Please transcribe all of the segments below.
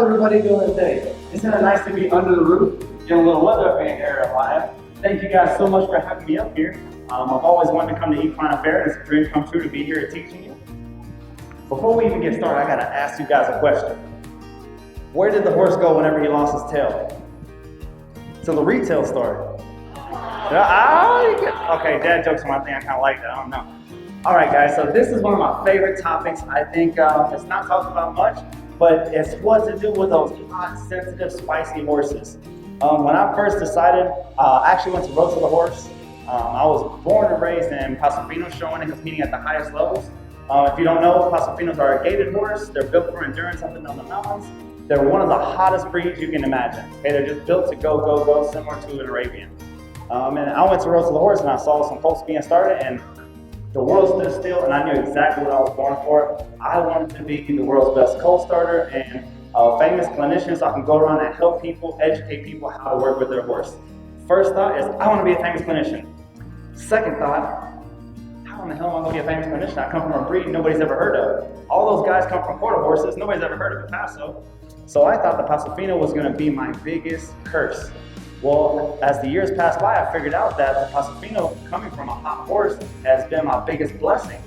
everybody doing today? Isn't it nice to be under the roof, getting a little weather up in the area of life? Thank you guys so much for having me up here. I've always wanted to come to Equine Affaire. It's a dream come true to be here teaching you. Before we even get started, I gotta ask you guys a question. Where did the horse go whenever he lost his tail? To the retail store. Okay, dad jokes are my thing. I kind of like that. I don't know. All right, guys. So this is one of my favorite topics. I think it's not talked about much, but it's what to do with those hot, sensitive, spicy horses. When I first decided, I actually went to Road to the Horse. I was born and raised in Paso showing and competing at the highest levels. If you don't know, Paso are a gaited horse. They're built for endurance up and down the mountains. They're one of the hottest breeds you can imagine. Okay, they're just built to go, go, go, similar to an Arabian. And I went to Road to the Horse and I saw some colts being started, and the world stood still, and I knew exactly what I was born for. I wanted to be the world's best colt starter and a famous clinician, so I can go around and help people, educate people how to work with their horse. First thought is, I want to be a famous clinician. Second thought, how in the hell am I going to be a famous clinician? I come from a breed nobody's ever heard of. All those guys come from quarter horses. Nobody's ever heard of a Paso. So I thought the Paso was going to be my biggest curse. Well, as the years passed by, I figured out that the Paso coming from a hot horse has been my biggest blessing,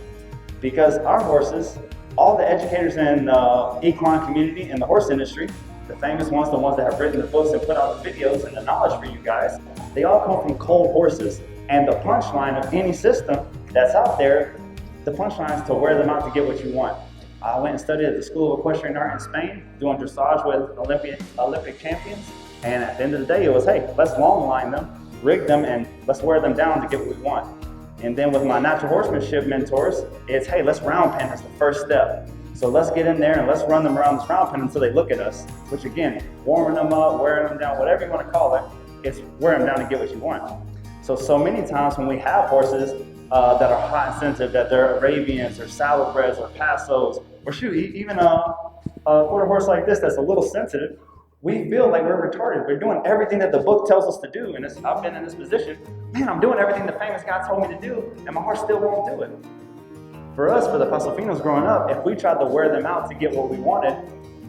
because our horses, all the educators in the equine community and the horse industry, the famous ones, the ones that have written the books and put out the videos and the knowledge for you guys, they all come from cold horses. And the punchline of any system that's out there, the punchline is to wear them out to get what you want. I went and studied at the School of Equestrian Art in Spain, doing dressage with Olympic champions. And at the end of the day, it was, hey, let's long line them, rig them, and let's wear them down to get what we want. And then with my natural horsemanship mentors, it's, hey, let's round pen as the first step. So let's get in there and let's run them around this round pen until they look at us, which again, warming them up, wearing them down, whatever you want to call it, it's wear them down to get what you want. So many times when we have horses that are hot and sensitive, that they're Arabians or saddlebreds or Pasos, or shoot, even a quarter horse like this that's a little sensitive, we feel like we're retarded. We're doing everything that the book tells us to do, and I've been in this position. Man, I'm doing everything the famous guy told me to do, and my horse still won't do it. For us, for the Paso growing up, if we tried to wear them out to get what we wanted,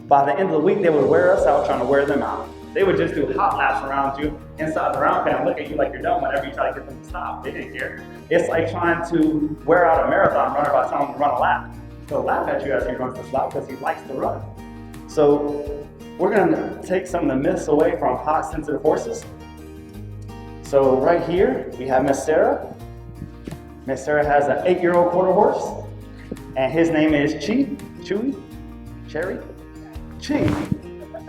by the end of the week, they would wear us out trying to wear them out. They would just do hot laps around you inside the round pen and look at you like you're dumb whenever you try to get them to stop. They didn't care. It's like trying to wear out a marathon runner by telling him to run a lap. He'll laugh at you as he runs the lap because he likes to run. So we're going to take some of the myths away from hot, sensitive horses. So right here, we have Miss Sarah. Miss Sarah has an 8-year-old quarter horse, and his name is Cherry.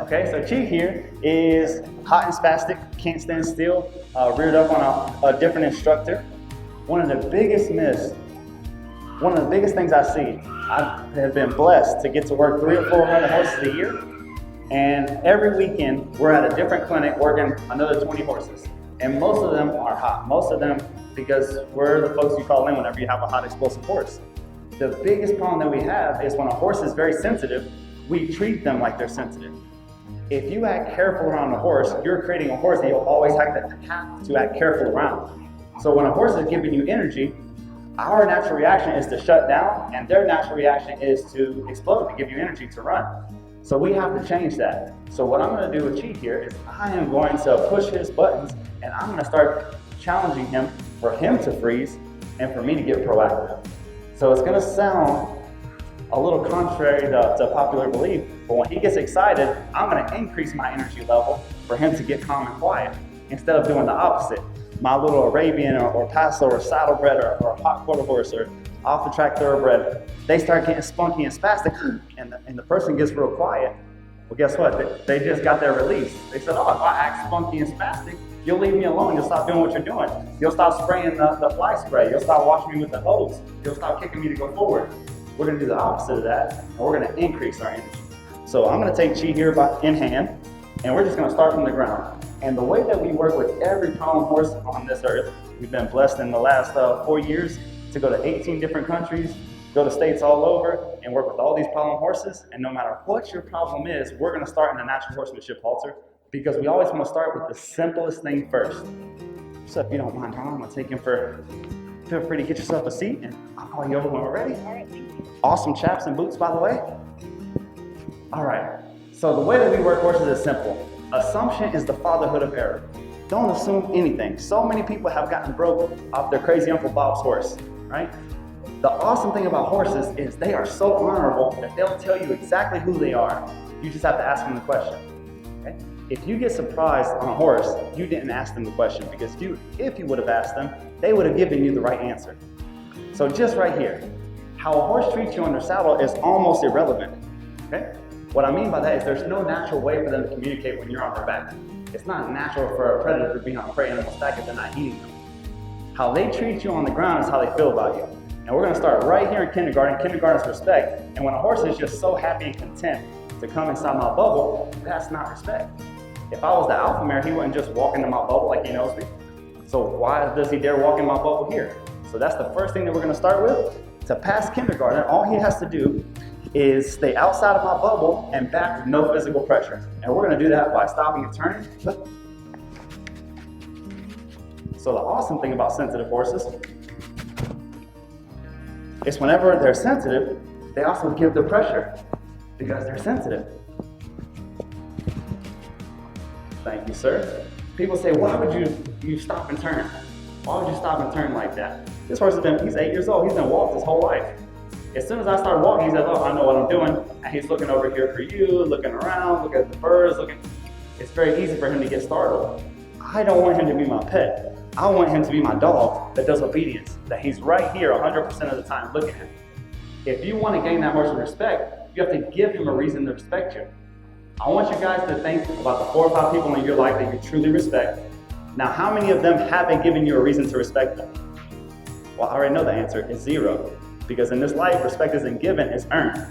Okay, so Chi here is hot and spastic, can't stand still, reared up on a different instructor. One of the biggest myths, one of the biggest things I see, I have been blessed to get to work 300 or 400 horses a year. And every weekend, we're at a different clinic working another 20 horses. And most of them are hot. Most of them, because we're the folks you call in whenever you have a hot, explosive horse. The biggest problem that we have is when a horse is very sensitive, we treat them like they're sensitive. If you act careful around a horse, you're creating a horse that you'll always have to act careful around. So when a horse is giving you energy, our natural reaction is to shut down, and their natural reaction is to explode, to give you energy to run. So we have to change that. So what I'm going to do with Chi here is I am going to push his buttons, and I'm going to start challenging him for him to freeze and for me to get proactive. So it's going to sound a little contrary to popular belief, but when he gets excited, I'm going to increase my energy level for him to get calm and quiet instead of doing the opposite. My little Arabian or Paso or saddlebred or hot quarter horse or off the track thoroughbred, they start getting spunky and spastic, and the person gets real quiet. Well, guess what? They just got their release. They said, oh, if I act spunky and spastic, you'll leave me alone. You'll stop doing what you're doing. You'll stop spraying the fly spray. You'll stop washing me with the hose. You'll stop kicking me to go forward. We're going to do the opposite of that, and we're going to increase our energy. So I'm going to take Chi here in hand, and we're just going to start from the ground. And the way that we work with every problem horse on this earth, we've been blessed in the last 4 years to go to 18 different countries, go to states all over, and work with all these problem horses. And no matter what your problem is, we're going to start in the natural horsemanship halter, because we always want to start with the simplest thing first. So if you don't mind, I'm going to take him for, feel free to get yourself a seat, and I'll call you over when we're ready. All right, thank you. Awesome chaps and boots, by the way. All right, So the way that we work horses is simple. Assumption is the fatherhood of error. Don't assume anything. So many people have gotten broke off their crazy Uncle Bob's horse, right? The awesome thing about horses is they are so honorable that they'll tell you exactly who they are. You just have to ask them the question. Okay? If you get surprised on a horse, you didn't ask them the question, because if you would have asked them, they would have given you the right answer. So just right here, how a horse treats you on their saddle is almost irrelevant. Okay? What I mean by that is there's no natural way for them to communicate when you're on their back. It's not natural for a predator to be on a prey animal's back if they're not eating them. How they treat you on the ground is how they feel about you. And we're going to start right here in kindergarten. Kindergarten is respect. And when a horse is just so happy and content to come inside my bubble, that's not respect. If I was the alpha mare, he wouldn't just walk into my bubble like he knows me. So why does he dare walk in my bubble here? So that's the first thing that we're going to start with. To pass kindergarten, all he has to do is stay outside of my bubble and back with no physical pressure. And we're going to do that by stopping and turning. So the awesome thing about sensitive horses is whenever they're sensitive, they also give the pressure because they're sensitive. Thank you, sir. People say, why would you stop and turn? Why would you stop and turn like that? This horse he's 8 years old. He's been walked his whole life. As soon as I start walking, he says, oh, I know what I'm doing. And he's looking over here for you, looking around, looking at the birds, It's very easy for him to get startled. I don't want him to be my pet. I want him to be my dog that does obedience, that he's right here 100% of the time looking at him. If you want to gain that horse's respect, you have to give him a reason to respect you. I want you guys to think about the 4 or 5 people in your life that you truly respect. Now, how many of them haven't given you a reason to respect them? Well, I already know the answer is 0. Because in this life, respect isn't given, it's earned.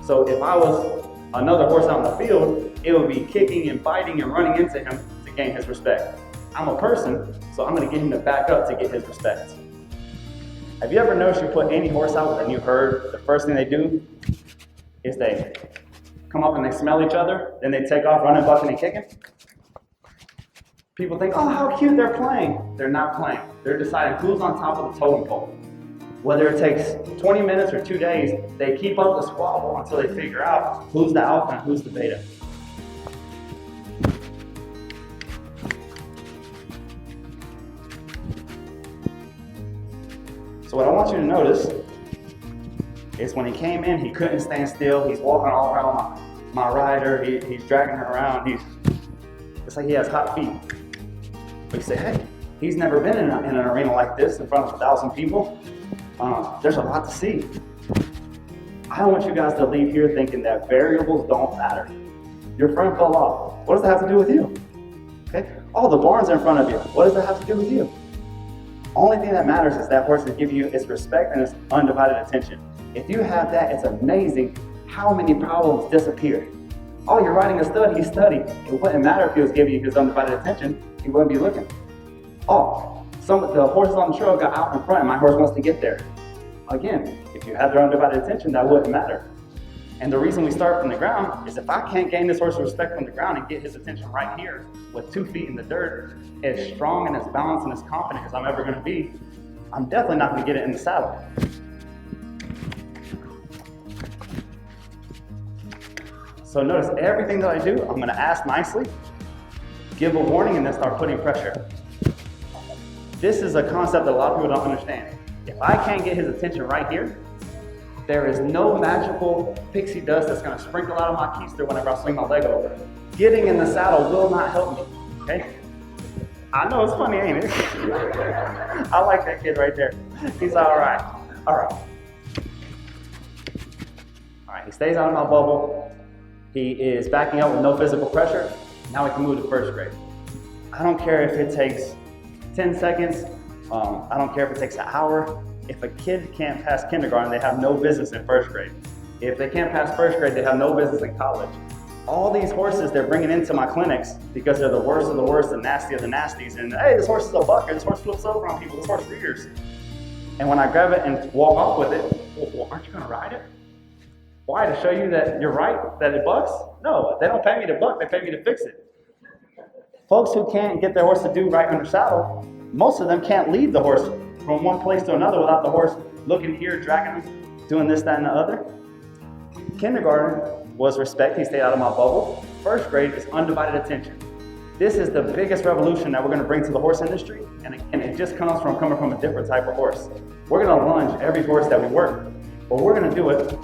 So if I was another horse out in the field, it would be kicking and biting and running into him to gain his respect. I'm a person, so I'm going to get him to back up to get his respect. Have you ever noticed you put any horse out with a new herd, the first thing they do is they come up and they smell each other, then they take off running, bucking, and kicking? People think, oh, how cute, they're playing. They're not playing. They're deciding who's on top of the totem pole. Whether it takes 20 minutes or 2 days, they keep up the squabble until they figure out who's the alpha and who's the beta. So what I want you to notice is when he came in, he couldn't stand still. He's walking all around my rider. He's dragging her around. It's like he has hot feet. But you say, hey, he's never been in an arena like this in front of 1,000 people. There's a lot to see. I don't want you guys to leave here thinking that variables don't matter. Your friend fell off. What does that have to do with you? Okay? Oh, the barn's in front of you. What does that have to do with you? Only thing that matters is that horse is giving you its respect and its undivided attention. If you have that, it's amazing how many problems disappear. Oh, you're riding a stud, he's studied. It wouldn't matter if he was giving you his undivided attention, he wouldn't be looking. Oh, the horses on the trail got out in front and my horse wants to get there. Again, if you have their undivided attention, that wouldn't matter. And the reason we start from the ground is if I can't gain this horse's respect from the ground and get his attention right here with 2 feet in the dirt, as strong and as balanced and as confident as I'm ever going to be, I'm definitely not going to get it in the saddle. So notice everything that I do, I'm going to ask nicely, give a warning, and then start putting pressure. This is a concept that a lot of people don't understand. If I can't get his attention right here, there is no magical pixie dust that's going to sprinkle out of my keister whenever I swing my leg over. Getting in the saddle will not help me, okay? I know it's funny, ain't it? I like that kid right there. He's all right. All right. All right, he stays out of my bubble. He is backing up with no physical pressure. Now we can move to first grade. I don't care if it takes 10 seconds. I don't care if it takes an hour. If a kid can't pass kindergarten, they have no business in first grade. If they can't pass first grade, they have no business in college. All these horses they're bringing into my clinics because they're the worst of the worst, the nasty of the nasties. And hey, this horse is a bucker. This horse flips over on people. This horse rears. And when I grab it and walk off with it, well, aren't you going to ride it? Why? To show you that you're right, that it bucks? No, they don't pay me to buck. They pay me to fix it. Folks who can't get their horse to do right under saddle, most of them can't lead the horse from one place to another without the horse looking here, dragging them, doing this, that, and the other. Kindergarten, was respect. He stayed out of my bubble. First grade is undivided attention. This is the biggest revolution that we're going to bring to the horse industry, and again, it just comes from coming from a different type of horse. We're going to lunge every horse that we work, but we're going to do it,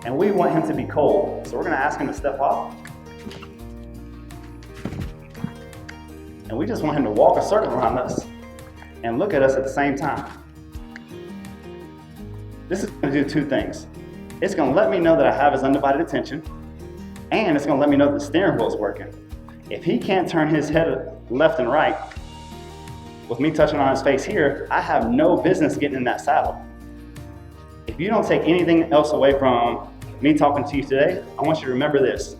and we want him to be cold. So we're going to ask him to step off, and we just want him to walk a circle around us and look at us at the same time. This is going to do two things. It's going to let me know that I have his undivided attention, and it's going to let me know that the steering wheel is working. If he can't turn his head left and right, with me touching on his face here, I have no business getting in that saddle. If you don't take anything else away from me talking to you today, I want you to remember this.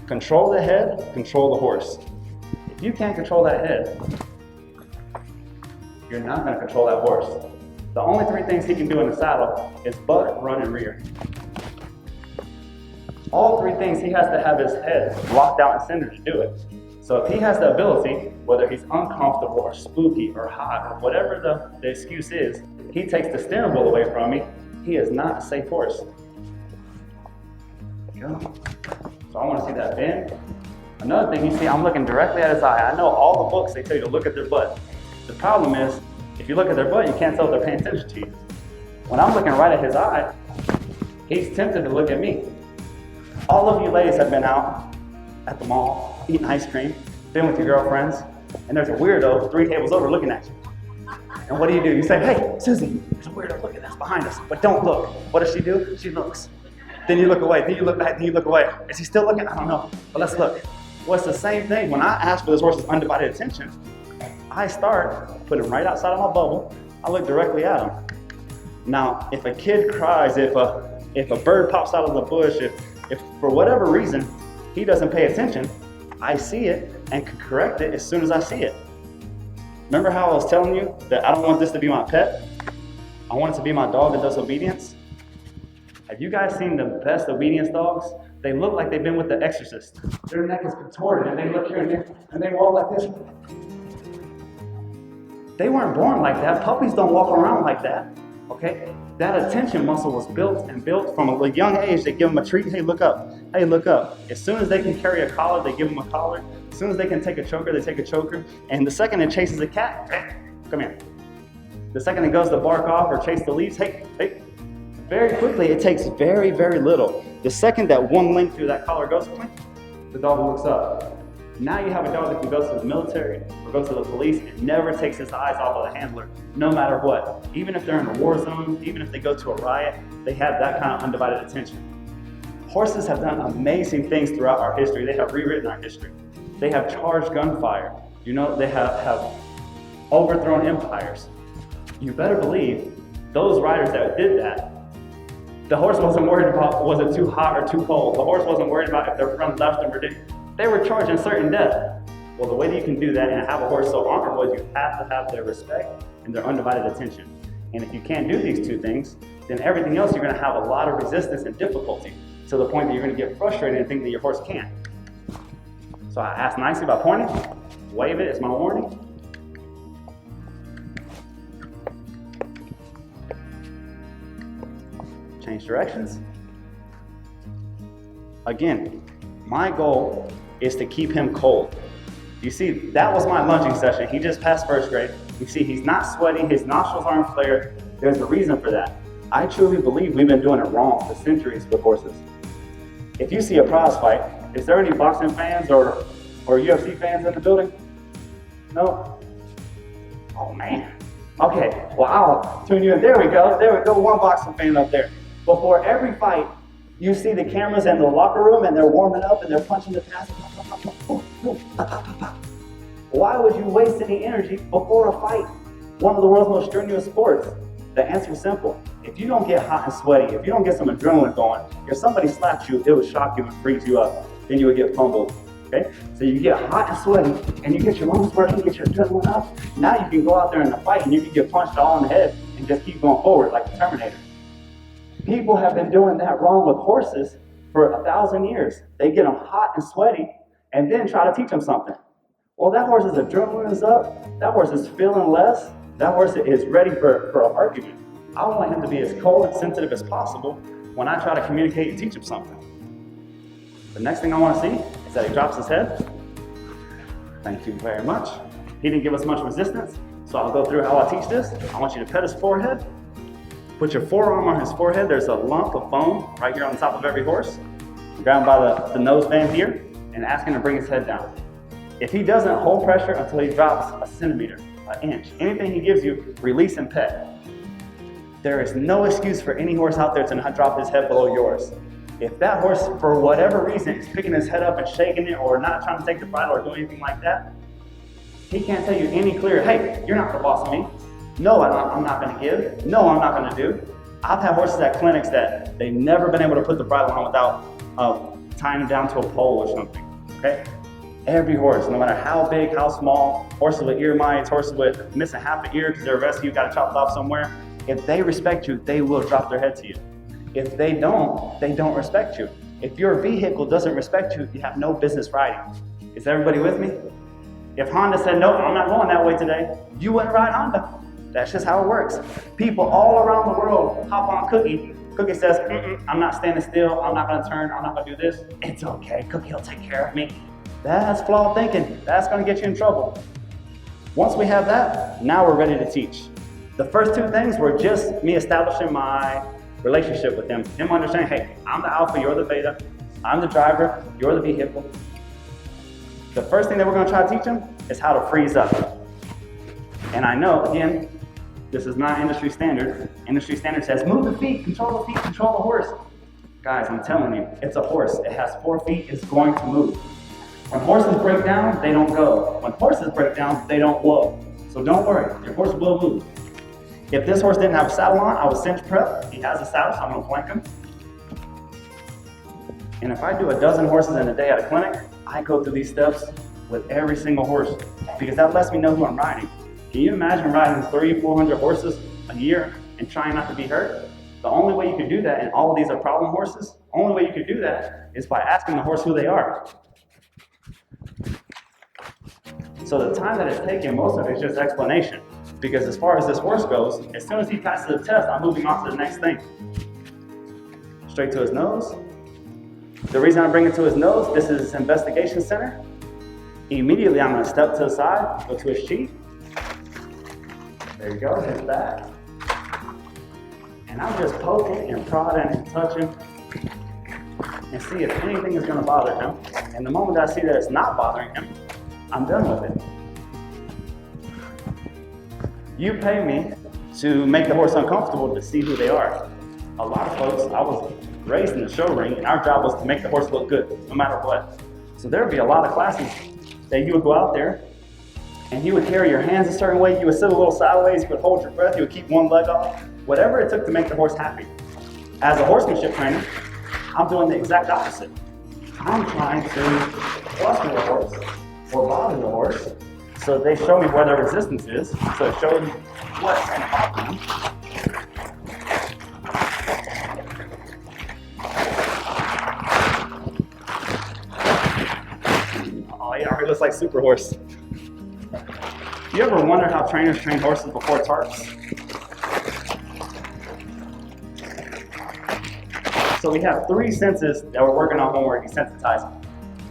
Control the head, control the horse. If you can't control that head, you're not going to control that horse. The only three things he can do in the saddle is butt, run, and rear. All three things, he has to have his head locked out and centered to do it. So if he has the ability, whether he's uncomfortable or spooky or hot or whatever the excuse is, he takes the steering wheel away from me, he is not a safe horse. There you go. So I want to see that bend. Another thing, you see, I'm looking directly at his eye. I know all the books, they tell you to look at their butt. The problem is, if you look at their butt, you can't tell if they're paying attention to you. When I'm looking right at his eye, he's tempted to look at me. All of you ladies have been out at the mall, eating ice cream, been with your girlfriends, and there's a weirdo 3 tables over looking at you. And what do? You say, hey, Susie, there's a weirdo looking at us behind us, but don't look. What does she do? She looks. Then you look away, then you look back, then you look away. Is he still looking? I don't know, but let's look. Well, it's the same thing. When I ask for this horse's undivided attention, I start, put him right outside of my bubble, I look directly at him. Now, if a kid cries, if a bird pops out of the bush, if for whatever reason he doesn't pay attention, I see it and can correct it as soon as I see it. Remember how I was telling you that I don't want this to be my pet? I want it to be my dog that does obedience? Have you guys seen the best obedience dogs? They look like they've been with the exorcist. Their neck is contorted and they look here and there and they walk like this. They weren't born like that. Puppies don't walk around like that. Okay? That attention muscle was built from a young age. They give them a treat. Hey, look up. Hey, look up. As soon as they can carry a collar, they give them a collar. As soon as they can take a choker, they take a choker. And the second it chases a cat, come here. The second it goes to bark off or chase the leaves, hey. Very quickly, it takes very, very little. The second that one link through that collar goes, the dog looks up. Now you have a dog that can go to the military or go to the police and never takes his eyes off of the handler, no matter what. Even if they're in a war zone, even if they go to a riot, they have that kind of undivided attention. Horses have done amazing things throughout our history. They have rewritten our history. They have charged gunfire. You know, they have overthrown empires. You better believe those riders that did that, the horse wasn't worried about was it too hot or too cold. The horse wasn't worried about if their front left them or didn't. They were charging certain death. Well, the way that you can do that and have a horse so honorable is you have to have their respect and their undivided attention. And if you can't do these two things, then everything else you're going to have a lot of resistance and difficulty to the point that you're going to get frustrated and think that your horse can't. So I ask nicely by pointing, wave it as my warning. Change directions. Again, my goal is to keep him cold. You see, that was my lunging session. He just passed first grade. You see, he's not sweaty, his nostrils aren't flared. There's a reason for that. I truly believe we've been doing it wrong for centuries with horses. If you see a prize fight, is there any boxing fans or UFC fans in the building? No? Oh man. Okay, well I'll tune you in. There we go, one boxing fan up there. Before every fight, you see the cameras in the locker room and they're warming up and they're punching the pass. Why would you waste any energy before a fight? One of the world's most strenuous sports. The answer is simple. If you don't get hot and sweaty, if you don't get some adrenaline going, if somebody slaps you, it would shock you and freeze you up. Then you would get fumbled. Okay? So you get hot and sweaty and you get your lungs working, get your adrenaline up. Now you can go out there in a fight and you can get punched all in the head and just keep going forward like the Terminator. People have been doing that wrong with horses for 1,000 years. They get them hot and sweaty and then try to teach them something. Well, that horse's adrenaline is up. That horse is feeling less. That horse is ready for an argument. I want him to be as cold and sensitive as possible when I try to communicate and teach him something. The next thing I want to see is that he drops his head. Thank you very much. He didn't give us much resistance, so I'll go through how I teach this. I want you to pet his forehead. Put your forearm on his forehead. There's a lump of bone right here on the top of every horse. Grab him by the nose band here and ask him to bring his head down. If he doesn't hold pressure until he drops a centimeter, an inch, anything he gives you, release and pet. There is no excuse for any horse out there to not drop his head below yours. If that horse, for whatever reason, is picking his head up and shaking it or not trying to take the bridle or do anything like that, he can't tell you any clearer, hey, you're not the boss of me. No, I'm not going to give. No, I'm not going to do. I've had horses at clinics that they've never been able to put the bridle on without tying them down to a pole or something, okay? Every horse, no matter how big, how small, horses with ear mites, horses with missing half an ear because they're rescued, got it chopped off somewhere, if they respect you, they will drop their head to you. If they don't respect you. If your vehicle doesn't respect you, you have no business riding. Is everybody with me? If Honda said, no, I'm not going that way today, you wouldn't ride Honda. That's just how it works. People all around the world hop on Cookie. Cookie says, I'm not standing still, I'm not gonna turn, I'm not gonna do this. It's okay, Cookie will take care of me. That's flawed thinking. That's gonna get you in trouble. Once we have that, now we're ready to teach. The first two things were just me establishing my relationship with him understanding, hey, I'm the alpha, you're the beta, I'm the driver, you're the vehicle. The first thing that we're gonna try to teach him is how to freeze up. And I know, again, this is not industry standard. Industry standard says, move the feet, control the horse. Guys, I'm telling you, it's a horse. It has 4 feet, it's going to move. When horses break down, they don't go. When horses break down, they don't whoa. So don't worry, your horse will move. If this horse didn't have a saddle on, I would cinch prep. He has a saddle, so I'm gonna flank him. And if I do a dozen horses in a day at a clinic, I go through these steps with every single horse because that lets me know who I'm riding. Can you imagine riding 300-400 horses a year and trying not to be hurt? The only way you can do that, and all of these are problem horses, the only way you can do that is by asking the horse who they are. So the time that it's taken, most of it is just explanation. Because as far as this horse goes, as soon as he passes the test, I'm moving on to the next thing. Straight to his nose. The reason I bring it to his nose, this is his investigation center. Immediately I'm gonna step to the side, go to his cheek. There you go, his back. And I'm just poking and prodding and touching and see if anything is gonna bother him. And the moment I see that it's not bothering him, I'm done with it. You pay me to make the horse uncomfortable to see who they are. A lot of folks, I was raised in the show ring and our job was to make the horse look good, no matter what. So there would be a lot of classes that you would go out there and you would carry your hands a certain way, you would sit a little sideways, you would hold your breath, you would keep one leg off, whatever it took to make the horse happy. As a horsemanship trainer, I'm doing the exact opposite. I'm trying to fluster the horse or bother the horse so they show me where their resistance is, so it shows me what's going to happen. Oh, he already looks like Super Horse. You ever wonder how trainers train horses before tarps? So we have 3 senses that we're working on when we're desensitizing.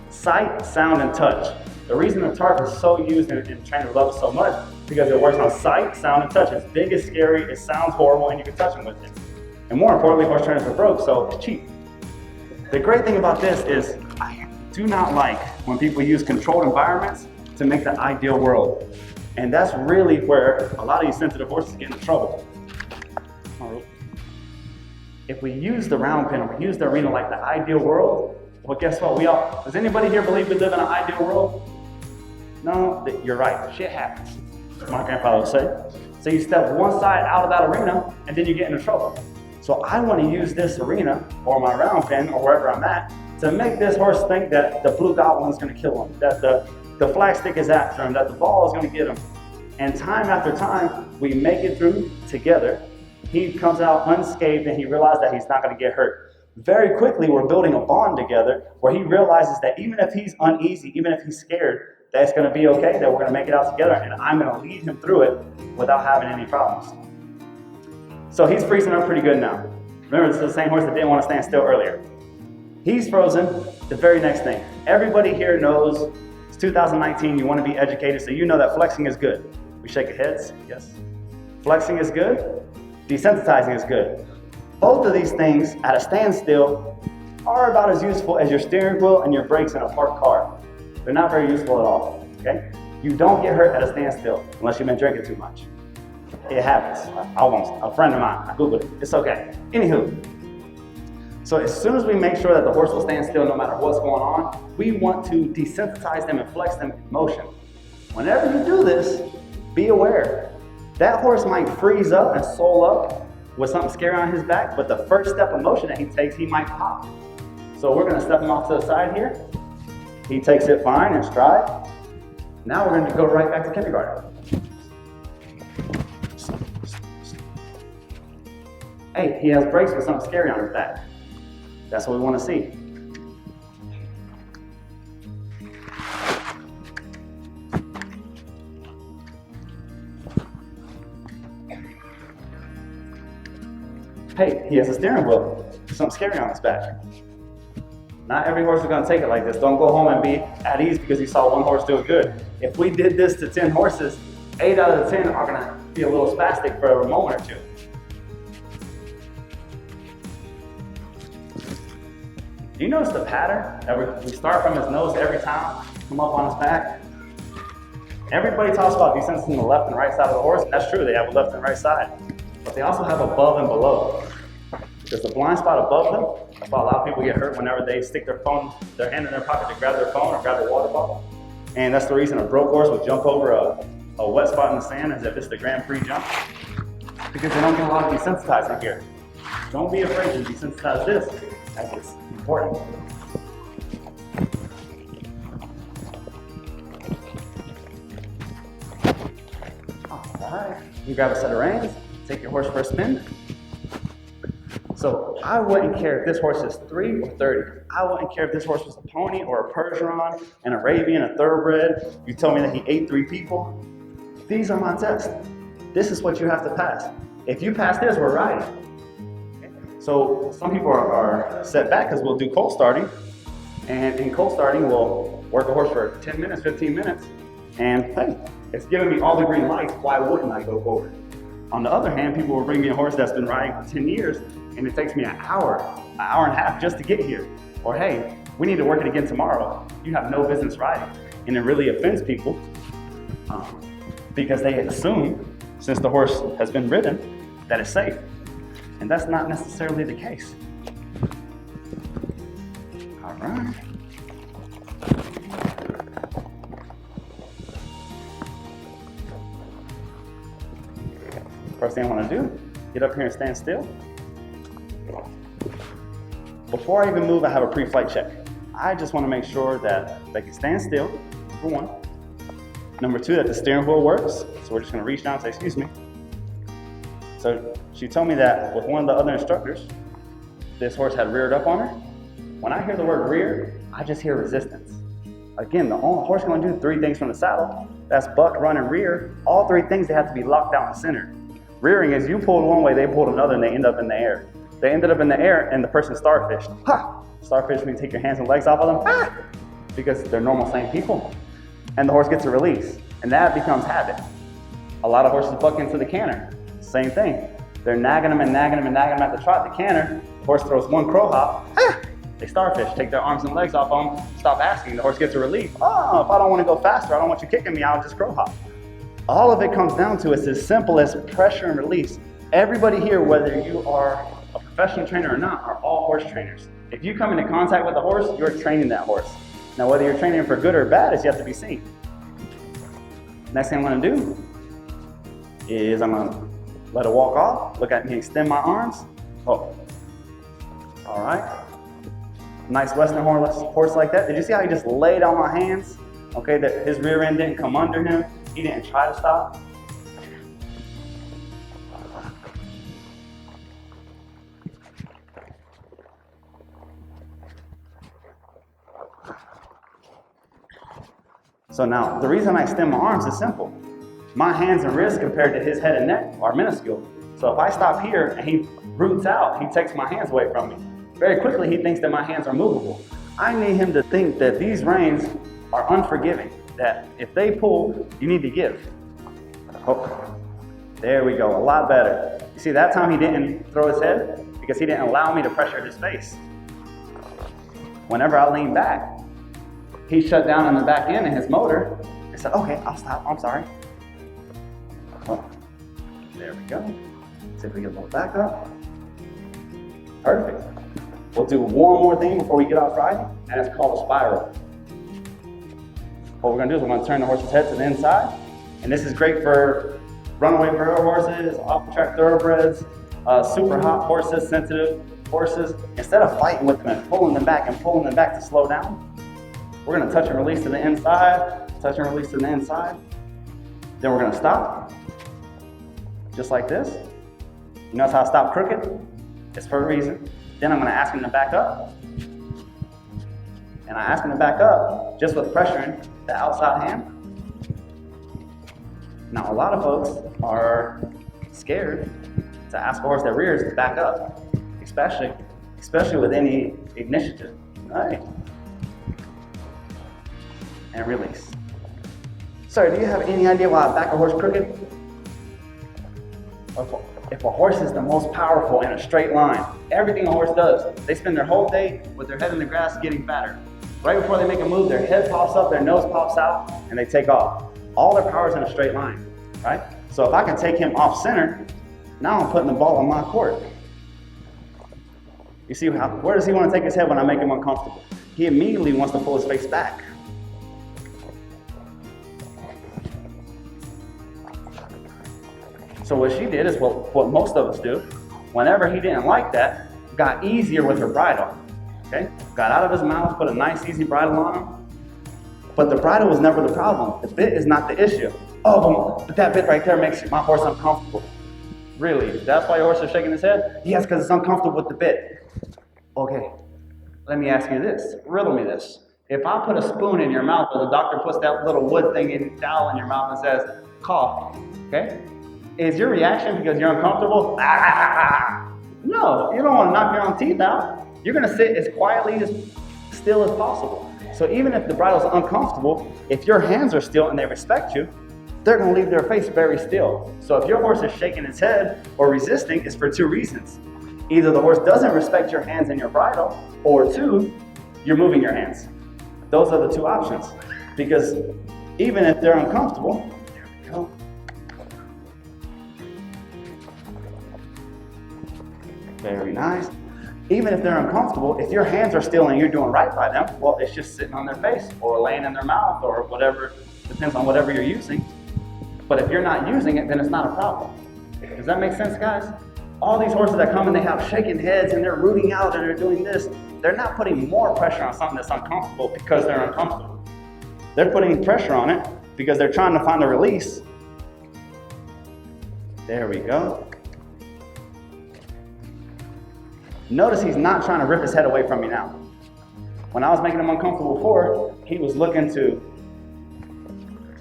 Sight, sound, and touch. The reason the tarp is so used and trainers love it so much because it works on sight, sound, and touch. It's big, it's scary, it sounds horrible, and you can touch them with it. And more importantly, horse trainers are broke, so it's cheap. The great thing about this is I do not like when people use controlled environments to make the ideal world. And that's really where a lot of these sensitive horses get in trouble. If we use the round pen or we use the arena like the ideal world, well, guess what? Does anybody here believe we live in an ideal world? No, you're right. Shit happens. My grandfather would say. So you step one side out of that arena and then you get into trouble. So I want to use this arena or my round pen or wherever I'm at to make this horse think that the blue goblin is going to kill him, that the flag stick is after him, that the ball is going to get him. And time after time, we make it through together. He comes out unscathed and he realizes that he's not going to get hurt. Very quickly, we're building a bond together where he realizes that even if he's uneasy, even if he's scared, that it's going to be okay, that we're going to make it out together, and I'm going to lead him through it without having any problems. So he's freezing up pretty good now. Remember, this is the same horse that didn't want to stand still earlier. He's frozen. The very next thing. Everybody here knows it's 2019, you want to be educated, so you know that flexing is good. We shake our heads, yes. Flexing is good. Desensitizing is good. Both of these things at a standstill are about as useful as your steering wheel and your brakes in a parked car. They're not very useful at all, okay? You don't get hurt at a standstill unless you've been drinking too much. It happens. A friend of mine, I Googled it. It's okay. Anywho, so as soon as we make sure that the horse will stand still no matter what's going on, we want to desensitize them and flex them in motion. Whenever you do this, be aware. That horse might freeze up and soul up with something scary on his back, but the first step of motion that he takes, he might pop. So we're gonna step him off to the side here. He takes it fine in stride. Now we're gonna go right back to kindergarten. Hey, he has brakes with something scary on his back. That's what we want to see. Hey, he has a steering wheel with something scary on his back. Not every horse is going to take it like this. Don't go home and be at ease because you saw one horse do it good. If we did this to 10 horses, 8 out of the 10 are going to be a little spastic for a moment or two. Do you notice the pattern that we start from his nose every time, come up on his back? Everybody talks about desensitizing the left and right side of the horse, and that's true, they have a left and right side. But they also have above and below. There's a blind spot above them. That's why a lot of people get hurt whenever they stick their hand in their pocket to grab their phone or grab their water bottle. And that's the reason a broke horse would jump over a wet spot in the sand as if it's the Grand Prix jump. Because they don't get a lot of desensitizing here. Don't be afraid to desensitize this, as it's important. Alright, you grab a set of reins, take your horse for a spin. So I wouldn't care if this horse is 3 or 30. I wouldn't care if this horse was a pony or a Percheron, an Arabian, a thoroughbred. You tell me that he ate 3 people. These are my tests. This is what you have to pass. If you pass this, we're riding. So some people are set back because we'll do cold starting. And in cold starting, we'll work a horse for 10 minutes, 15 minutes. And hey, it's giving me all the green lights. Why wouldn't I go forward? On the other hand, people will bring me a horse that's been riding for 10 years and it takes me an hour and a half just to get here. Or hey, we need to work it again tomorrow. You have no business riding. And it really offends people because they assume, since the horse has been ridden, that it's safe. And that's not necessarily the case. All right. First thing I want to do, get up here and stand still. Before I even move, I have a pre-flight check. I just want to make sure that they can stand still, for one. Number 2, that the steering wheel works. So we're just going to reach down and say, excuse me. So she told me that with one of the other instructors, this horse had reared up on her. When I hear the word rear, I just hear resistance. Again, the horse can only do 3 things from the saddle. That's buck, run, and rear. All 3 things, they have to be locked out in the center. Rearing is you pulled one way, they pulled another, and they end up in the air. They ended up in the air, and the person starfished. Ha! Starfish means take your hands and legs off of them. Ha! Because they're normal, sane people. And the horse gets a release, and that becomes habit. A lot of horses buck into the canter. Same thing. They're nagging them and nagging them and nagging them at the trot. The canter, the horse throws one crow hop. Ah! They starfish, take their arms and legs off of them, stop asking. The horse gets a relief. Oh, if I don't want to go faster, I don't want you kicking me, I'll just crow hop. All of it comes down to is as simple as pressure and release. Everybody here, whether you are a professional trainer or not, are all horse trainers. If you come into contact with the horse, you're training that horse. Now, whether you're training for good or bad is yet to be seen. Next thing I'm going to do is I'm going to let it walk off, look at me, extend my arms. Oh, all right. Nice Western horse like that. Did you see how he just laid on my hands? Okay, that his rear end didn't come under him. He didn't try to stop. So now, the reason I extend my arms is simple. My hands and wrists compared to his head and neck are minuscule. So if I stop here and he roots out, he takes my hands away from me. Very quickly, he thinks that my hands are movable. I need him to think that these reins are unforgiving, that if they pull, you need to give. Oh, there we go, a lot better. You see, that time he didn't throw his head because he didn't allow me to pressure his face. Whenever I leaned back, he shut down in the back end in his motor and said, okay, I'll stop, I'm sorry. Oh, there we go. See if we get a little back up. Perfect. We'll do one more thing before we get off riding, and it's called a spiral. What we're gonna do is we're gonna turn the horse's head to the inside, and this is great for runaway barrel horses, off-track thoroughbreds, super hot horses, sensitive horses. Instead of fighting with them and pulling them back to slow down, we're gonna touch and release to the inside, touch and release to the inside. Then we're gonna stop, just like this. You notice how I stop crooked? It's for a reason. Then I'm gonna ask him to back up. And I ask him to back up just with pressuring the outside hand. Now, a lot of folks are scared to ask a horse that rears to back up, especially with any initiative. Right. And release. Sir, do you have any idea why I back a horse crooked? If a horse is the most powerful in a straight line, everything a horse does, they spend their whole day with their head in the grass getting fatter. Right before they make a move, their head pops up, their nose pops out, and they take off. All their power is in a straight line, right? So if I can take him off center, now I'm putting the ball on my court. You see, where does he want to take his head when I make him uncomfortable? He immediately wants to pull his face back. So what she did is what most of us do. Whenever he didn't like that, got easier with her bridle. Okay? Got out of his mouth, put a nice easy bridle on him. But the bridle was never the problem. The bit is not the issue. Oh, but that bit right there makes my horse uncomfortable. Really? That's why your horse is shaking his head? Yes, because it's uncomfortable with the bit. Okay, let me ask you this. Riddle me this. If I put a spoon in your mouth or the doctor puts that little wood thing in dowel in your mouth and says, cough, okay? Is your reaction because you're uncomfortable? No, you don't want to knock your own teeth out. You're going to sit as quietly, as still as possible. So even if the bridle's uncomfortable, if your hands are still and they respect you, they're going to leave their face very still. So if your horse is shaking its head or resisting, it's for two reasons. Either the horse doesn't respect your hands and your bridle, or two, you're moving your hands. Those are the two options. Because even if they're uncomfortable, there we go. Very nice. Even if they're uncomfortable, if your hands are still and you're doing right by them, well, it's just sitting on their face or laying in their mouth or whatever, depends on whatever you're using. But if you're not using it, then it's not a problem. Does that make sense, guys? All these horses that come and they have shaking heads and they're rooting out and they're doing this, they're not putting more pressure on something that's uncomfortable because they're uncomfortable. They're putting pressure on it because they're trying to find a release. There we go. Notice he's not trying to rip his head away from me now. When I was making him uncomfortable before, he was looking to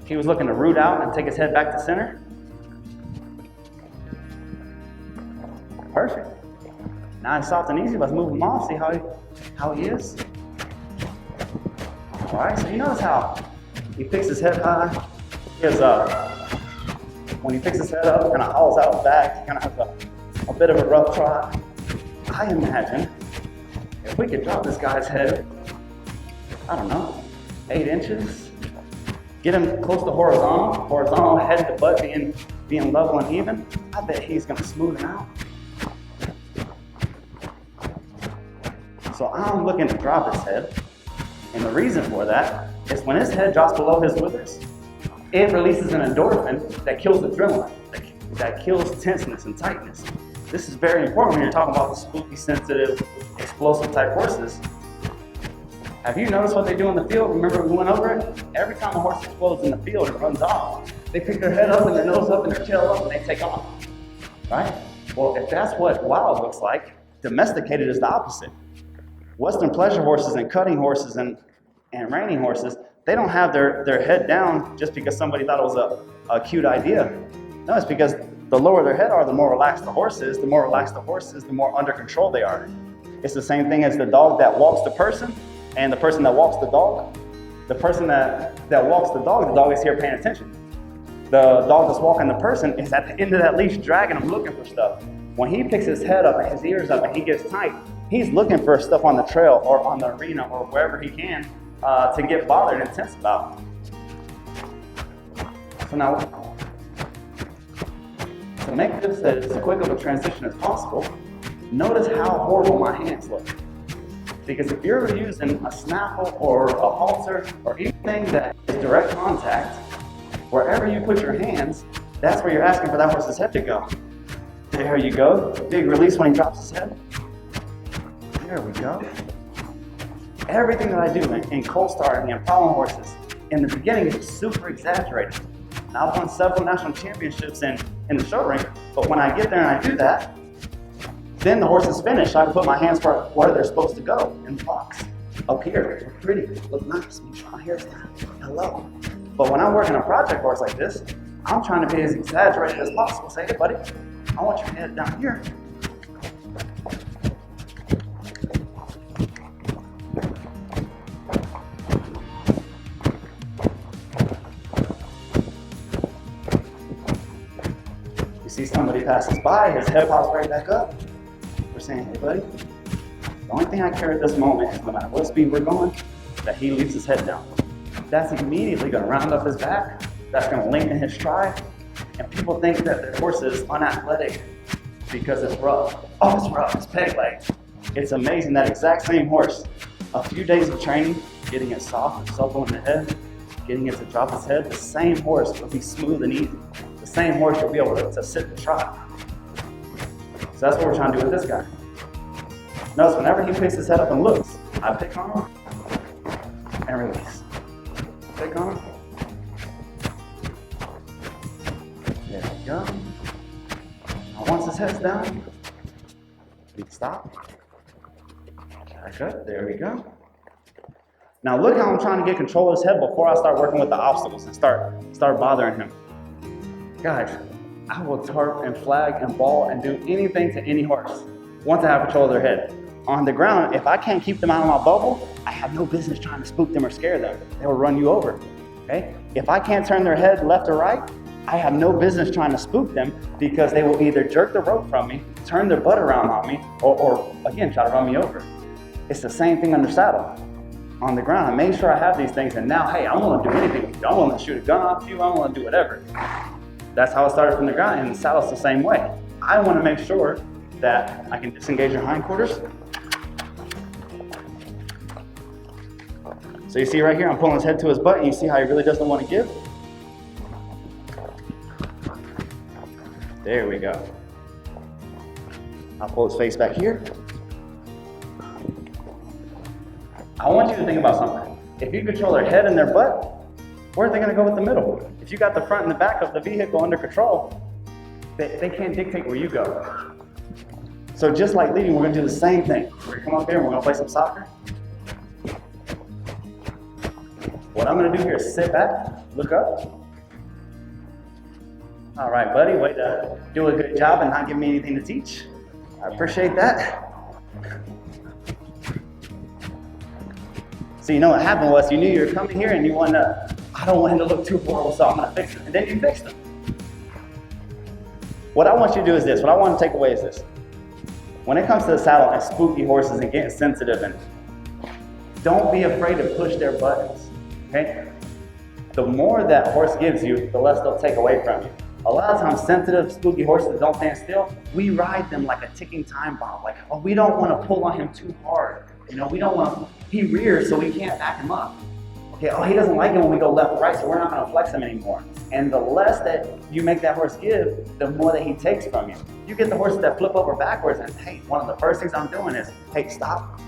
root out and take his head back to center. Perfect. Now he's soft and easy. Let's move him off. See how he is. All right. So you notice how he picks his head high. When he picks his head up, kind of hauls out back. He kind of has a bit of a rough trot. I imagine if we could drop this guy's head, I don't know, 8 inches, get him close to horizontal, head to butt being level and even, I bet he's going to smooth him out. So I'm looking to drop his head, and the reason for that is when his head drops below his withers, it releases an endorphin that kills adrenaline, that kills tenseness and tightness. This is very important when you're talking about the spooky, sensitive, explosive type horses. Have you noticed what they do in the field? Remember we went over it? Every time a horse explodes in the field and runs off, they pick their head up and their nose up and their tail up and they take off, right? Well, if that's what wild looks like, domesticated is the opposite. Western pleasure horses and cutting horses and reining horses, they don't have their head down just because somebody thought it was a cute idea. No, it's because the lower their head are, the more relaxed the horse is. The more relaxed the horse is, the more under control they are. It's the same thing as the dog that walks the person and the person that walks the dog. The person that walks the dog is here paying attention. The dog that's walking the person is at the end of that leash dragging him, looking for stuff. When he picks his head up and his ears up and he gets tight, he's looking for stuff on the trail or on the arena or wherever he can to get bothered and tense about. So now, to make this as quick of a transition as possible, notice how horrible my hands look. Because if you're using a snaffle or a halter or anything that is direct contact, wherever you put your hands, that's where you're asking for that horse's head to go. There you go. Big release when he drops his head. There we go. Everything that I do in colt starting and following horses, in the beginning, it's super exaggerated. And I've won several national championships in the show ring, but when I get there and I do that, then the horse is finished. I can put my hands where they're supposed to go in the box. Up here, look pretty, look nice. Make sure my hair's down. Hello. But when I'm working a project horse like this, I'm trying to be as exaggerated as possible. Say, hey buddy, I want your head down here. You see somebody passes by, his head pops right back up. We're saying, hey buddy, the only thing I care at this moment is no matter what speed we're going, that he leaves his head down. That's immediately going to round up his back. That's going to lengthen his stride. And people think that their horse is unathletic because it's rough. Oh, it's rough, it's peg legs. It's amazing that exact same horse, a few days of training, getting it soft and supple in the head, getting it to drop its head, the same horse will be smooth and easy. The same horse will be able to sit and trot. So that's what we're trying to do with this guy. Notice whenever he picks his head up and looks, I pick on him and release. Pick on him. There we go. Now once his head's down, we stop. Back up. There we go. Now look how I'm trying to get control of his head before I start working with the obstacles and start bothering him. Guys, I will tarp and flag and ball and do anything to any horse once I have control of their head. On the ground, if I can't keep them out of my bubble, I have no business trying to spook them or scare them. They will run you over, okay? If I can't turn their head left or right, I have no business trying to spook them because they will either jerk the rope from me, turn their butt around on me, or again, try to run me over. It's the same thing under saddle. On the ground, I made sure I have these things, and now, hey, I'm willing to do anything with you. I'm willing to shoot a gun off you. I'm willing to do whatever. That's how it started from the ground, and the saddle's the same way. I want to make sure that I can disengage your hindquarters. So you see right here, I'm pulling his head to his butt, and you see how he really doesn't want to give? There we go. I'll pull his face back here. I want you to think about something. If you control their head and their butt, where are they going to go with the middle? If you got the front and the back of the vehicle under control, they can't dictate where you go. So just like leading, we're going to do the same thing. We're going to come up here and we're going to play some soccer. What I'm going to do here is sit back, look up. All right, buddy, way to do a good job and not give me anything to teach. I appreciate that. So you know what happened was you knew you were coming here and you wanted to, I don't want him to look too horrible, so I'm going to fix him. And then you fixed him. What I want you to do is this. What I want to take away is this. When it comes to the saddle and spooky horses and getting sensitive, and don't be afraid to push their buttons, okay? The more that horse gives you, the less they'll take away from you. A lot of times, sensitive, spooky horses that don't stand still, we ride them like a ticking time bomb. Like, oh, we don't want to pull on him too hard. You know, we don't want to, he rears so we can't back him up. Okay, oh, he doesn't like it when we go left or right, so we're not going to flex him anymore. And the less that you make that horse give, the more that he takes from you. You get the horses that flip over backwards, and hey, one of the first things I'm doing is, hey, stop.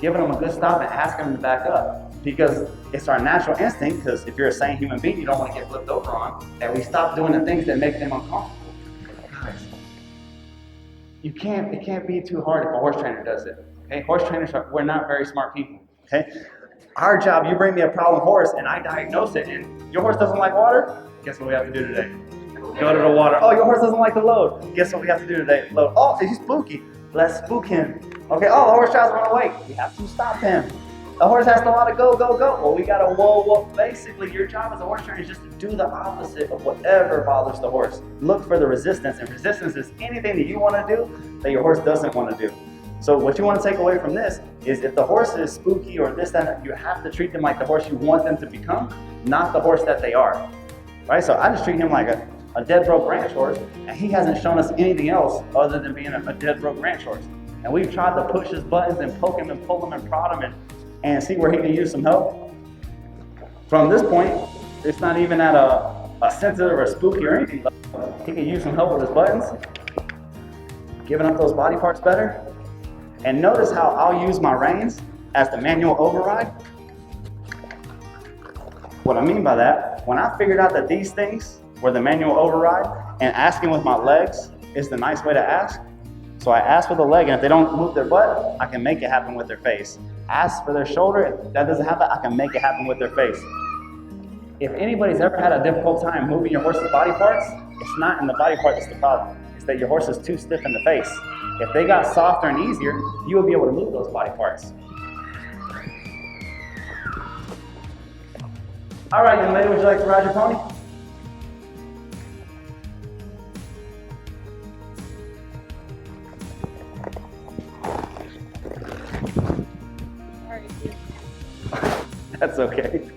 Giving them a good stop and asking them to back up. Because it's our natural instinct, because if you're a sane human being, you don't want to get flipped over on, and we stop doing the things that make them uncomfortable. Guys, it can't be too hard if a horse trainer does it. Okay, horse trainers we're not very smart people. Okay, our job, you bring me a problem horse and I diagnose it, and your horse doesn't like water. Guess what we have to do today? Go to the water. Oh, your horse doesn't like the load. Guess what we have to do today? Load. Oh, he's spooky. Let's spook him. Okay, oh, the horse tries to run away. We have to stop him. The horse has to want to go, go, go. Well, we got to whoa. Basically, your job as a horse trainer is just to do the opposite of whatever bothers the horse. Look for the resistance, and resistance is anything that you want to do that your horse doesn't want to do. So what you want to take away from this is if the horse is spooky or this, that, you have to treat them like the horse you want them to become, not the horse that they are. Right? So I just treat him like a dead broke ranch horse, and he hasn't shown us anything else other than being a dead broke ranch horse. And we've tried to push his buttons and poke him and pull him and prod him and see where he can use some help. From this point, it's not even at a sensitive or spooky or anything. He can use some help with his buttons, giving up those body parts better. And notice how I'll use my reins as the manual override. What I mean by that, when I figured out that these things were the manual override and asking with my legs is the nice way to ask. So I ask with the leg, and if they don't move their butt, I can make it happen with their face. Ask for their shoulder, if that doesn't happen, I can make it happen with their face. If anybody's ever had a difficult time moving your horse's body parts, it's not in the body part that's the problem. It's that your horse is too stiff in the face. If they got softer and easier, you would be able to move those body parts. All right, young lady, would you like to ride your pony? That's okay.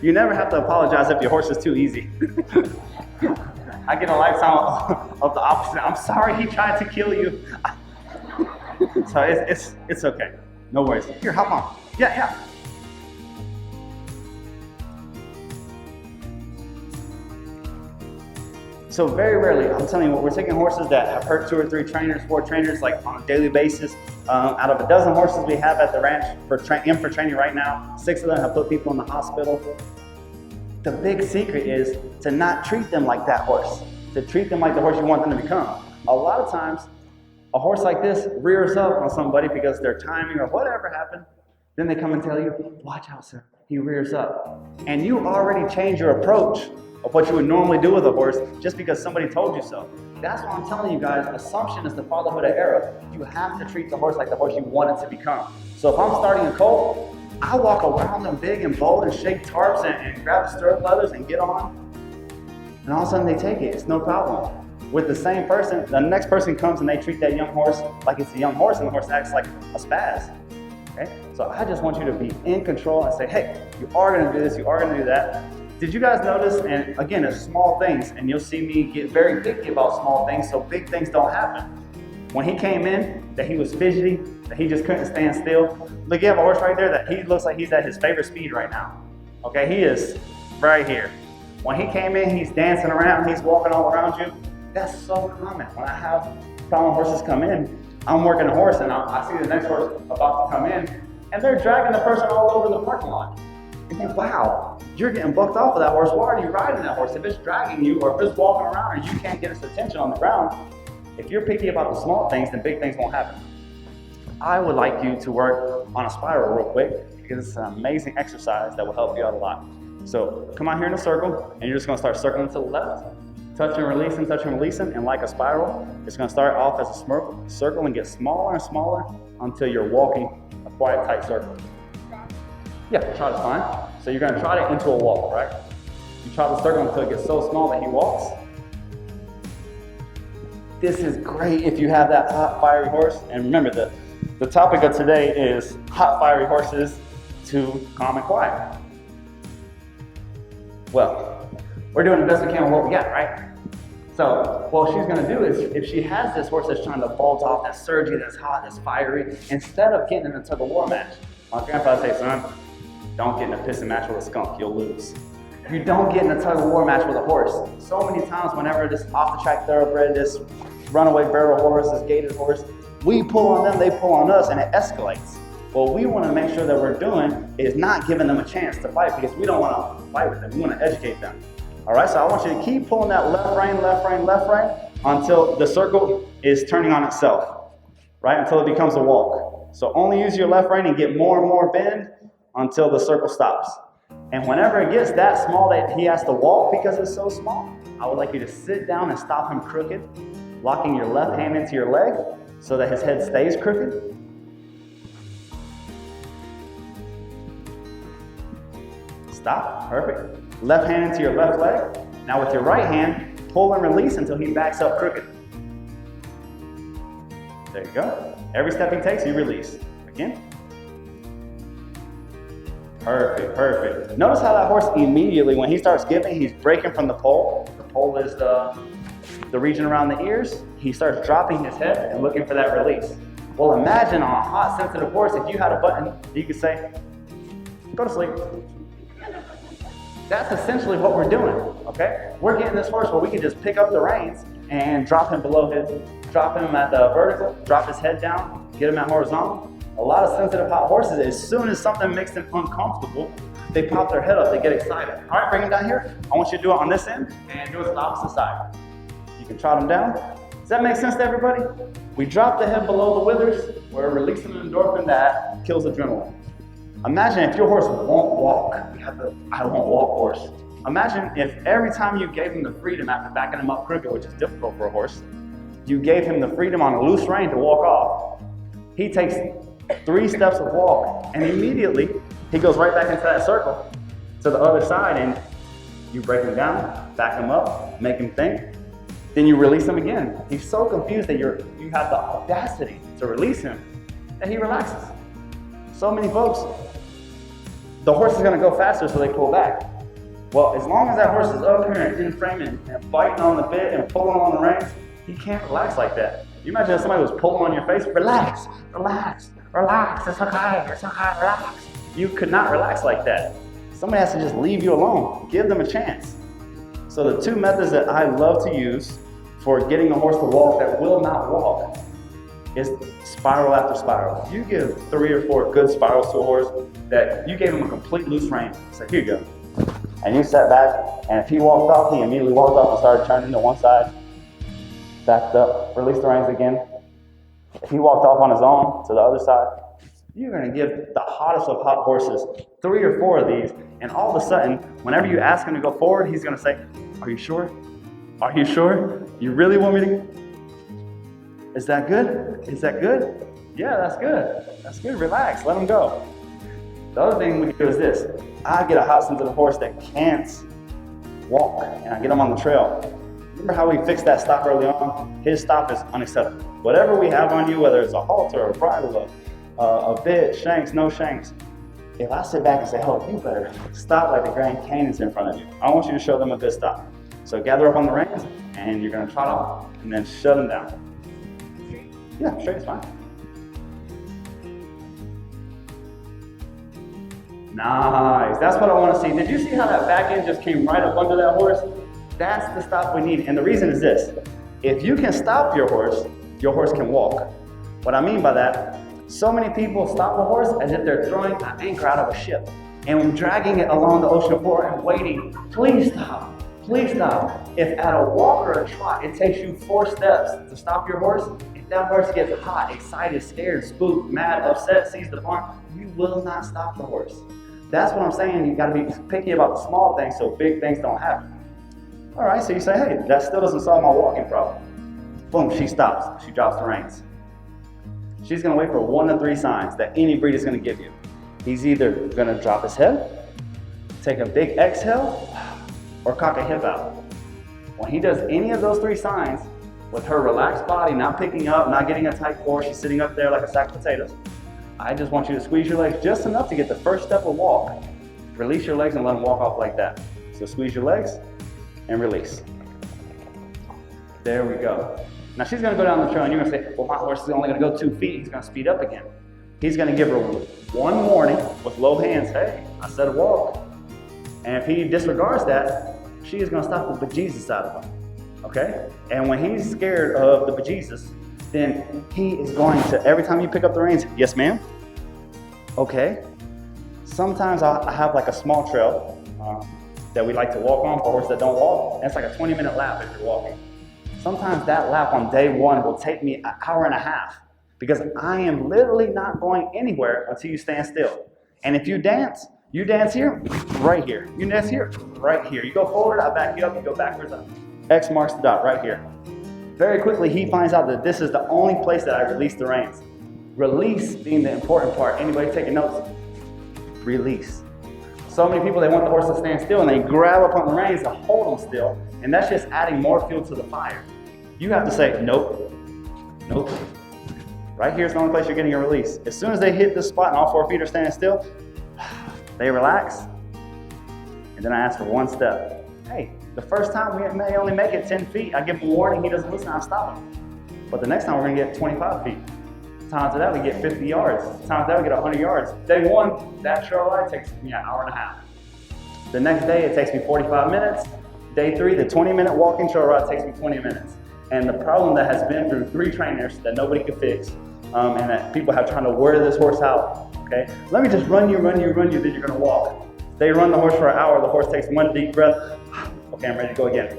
You never have to apologize if your horse is too easy. I get a lifetime of the opposite. I'm sorry he tried to kill you. So it's okay. No worries. Here, hop on. Yeah. So very rarely, I'm telling you what, we're taking horses that have hurt 2 or 3 trainers, 4 trainers, like on a daily basis. Out of a dozen horses we have at the ranch for training right now, 6 of them have put people in the hospital. The big secret is to not treat them like that horse, to treat them like the horse you want them to become. A lot of times, a horse like this rears up on somebody because their timing or whatever happened. Then they come and tell you, watch out, sir, he rears up. And you already changed your approach of what you would normally do with a horse just because somebody told you so. That's why I'm telling you guys, assumption is the fatherhood of error. You have to treat the horse like the horse you want it to become. So if I'm starting a colt, I walk around them big and bold and shake tarps and grab stirrup leathers and get on. And all of a sudden they take it, it's no problem. With the same person, the next person comes and they treat that young horse like it's a young horse and the horse acts like a spaz. Okay? So I just want you to be in control and say, hey, you are gonna do this, you are gonna do that. Did you guys notice, and again, it's small things, and you'll see me get very picky about small things, so big things don't happen. When he came in, that he was fidgety, that he just couldn't stand still. Look, you have a horse right there that he looks like he's at his favorite speed right now. Okay, he is right here. When he came in, he's dancing around, he's walking all around you. That's so common. When I have problem horses come in, I'm working a horse, and I see the next horse about to come in, and they're dragging the person all over the parking lot. And you think, wow, you're getting bucked off of that horse. Why are you riding that horse? If it's dragging you or if it's walking around and you can't get its attention on the ground, if you're picky about the small things, then big things won't happen. I would like you to work on a spiral real quick because it's an amazing exercise that will help you out a lot. So come out here in a circle and you're just gonna start circling to the left, touching, releasing, and like a spiral, it's gonna start off as a circle and get smaller and smaller until you're walking a quiet, tight circle. Yeah, trot is fine. So you're gonna trot it into a walk, right? You trot the circle until it gets so small that he walks. This is great if you have that hot, fiery horse. And remember, the topic of today is hot, fiery horses to calm and quiet. Well, we're doing the best we can with what we got, right? So what she's gonna do is, if she has this horse that's trying to bolt off, that's surgy, that's hot, that's fiery, instead of getting in a tug-of-war match, my grandfather would say, son, don't get in a pissing match with a skunk, you'll lose. You don't get in a tug-of-war match with a horse. So many times whenever this off-the-track thoroughbred, this runaway barrel horse, this gaited horse, we pull on them, they pull on us, and it escalates. What we want to make sure that we're doing is not giving them a chance to fight because we don't want to fight with them, we want to educate them. All right, so I want you to keep pulling that left rein until the circle is turning on itself, right? Until it becomes a walk. So only use your left rein and get more and more bend until the circle stops. And whenever it gets that small that he has to walk because it's so small, I would like you to sit down and stop him crooked, locking your left hand into your leg so that his head stays crooked. Stop, perfect. Left hand into your left leg. Now with your right hand, pull and release until he backs up crooked. There you go. Every step he takes, you release. Again. Perfect, perfect. Notice how that horse immediately, when he starts giving, he's breaking from the pole. The pole is the region around the ears. He starts dropping his head and looking for that release. Well, imagine on a hot, sensitive horse, if you had a button, you could say, go to sleep. That's essentially what we're doing, okay? We're getting this horse where we can just pick up the reins and drop him below drop him at the vertical, drop his head down, get him at horizontal. A lot of sensitive hot horses, as soon as something makes them uncomfortable, they pop their head up, they get excited. All right, bring him down here. I want you to do it on this end and do it to the opposite side. You can trot him down. Does that make sense to everybody? We drop the head below the withers, we're releasing an endorphin that kills adrenaline. Imagine if your horse won't walk. You have the I won't walk horse. Imagine if every time you gave him the freedom after backing him up crooked, which is difficult for a horse, you gave him the freedom on a loose rein to walk off. He takes 3 steps of walk and immediately he goes right back into that circle to the other side, and you break him down, back him up, make him think, then you release him again. He's so confused that you have the audacity to release him that he relaxes. So many folks, the horse is going to go faster, so they pull back. Well, as long as that horse is up here and in frame and biting on the bit and pulling on the reins, he can't relax like that. You imagine if somebody was pulling on your face, relax, relax, relax, it's okay, relax. You could not relax like that. Somebody has to just leave you alone. Give them a chance. So the 2 methods that I love to use for getting a horse to walk that will not walk is spiral after spiral. You give 3 or 4 good spirals to a horse that you gave him a complete loose rein. Say, here you go. And you sat back, and if he walked off, he immediately walked off and started turning to one side, backed up, released the reins again. If he walked off on his own to the other side, you're going to give the hottest of hot horses 3 or 4 of these, and all of a sudden, whenever you ask him to go forward, he's going to say, are you sure? Are you sure? You really want me to? Is that good? Is that good? Yeah, that's good. That's good. Relax. Let him go. The other thing we do is this. I get a hot sensitive horse that can't walk, and I get him on the trail. Remember how we fixed that stop early on? His stop is unacceptable. Whatever we have on you, whether it's a halter, a bridle, a bit, shanks, no shanks, if I sit back and say, oh, you better stop like the Grand Canyon's in front of you, I want you to show them a good stop. So gather up on the reins, and you're going to trot off, and then shut them down. Yeah, straight is fine. Nice, that's what I want to see. Did you see how that back end just came right up under that horse? That's the stop we need. And the reason is this. If you can stop your horse can walk. What I mean by that, so many people stop a horse as if they're throwing an anchor out of a ship and dragging it along the ocean floor and waiting. Please stop. Please stop. If at a walk or a trot, it takes you 4 steps to stop your horse, if that horse gets hot, excited, scared, spooked, mad, upset, sees the farm, you will not stop the horse. That's what I'm saying. You gotta be picky about the small things so big things don't happen. All right, so you say, hey, that still doesn't solve my walking problem. Boom, she stops. She drops the reins. She's gonna wait for 1 to 3 signs that any breed is gonna give you. He's either gonna drop his head, take a big exhale, or cock a hip out. When he does any of those 3 signs, with her relaxed body, not picking up, not getting a tight core, she's sitting up there like a sack of potatoes, I just want you to squeeze your legs just enough to get the first step of walk. Release your legs and let them walk off like that. So squeeze your legs and release. There we go. Now she's gonna go down the trail and you're gonna say, well, my horse is only gonna go 2 feet. He's gonna speed up again. He's gonna give her 1 warning with low hands. Hey, I said walk. And if he disregards that, she is gonna stop the bejesus out of him, okay? And when he's scared of the bejesus, then he is going to, every time you pick up the reins, yes ma'am, okay. Sometimes I have like a small trail that we like to walk on for horses that don't walk. And it's like a 20-minute lap if you're walking. Sometimes that lap on day 1 will take me an hour and a half because I am literally not going anywhere until you stand still. And if you dance here, right here. You dance here, right here. You go forward, I back you up, you go backwards, X marks the dot right here. Very quickly, he finds out that this is the only place that I release the reins. Release being the important part. Anybody taking notes? Release. So many people, they want the horse to stand still and they grab up on the reins to hold them still. And that's just adding more fuel to the fire. You have to say, nope, nope. Right here is the only place you're getting a release. As soon as they hit this spot and all 4 feet are standing still, they relax. And then I ask for one step. Hey, the first time we may only make it 10 feet. I give him a warning, he doesn't listen, I stop him. But the next time we're gonna get 25 feet. Times of that, we get 50 yards. Times that, we get 100 yards. Day 1, that trail ride takes me an hour and a half. The next day, it takes me 45 minutes. Day 3, the 20-minute walking trail ride takes me 20 minutes. And the problem that has been through 3 trainers that nobody could fix, and that people have trying to wear this horse out, okay? Let me just run you, then you're gonna walk. They run the horse for an hour, the horse takes 1 deep breath. Okay, I'm ready to go again.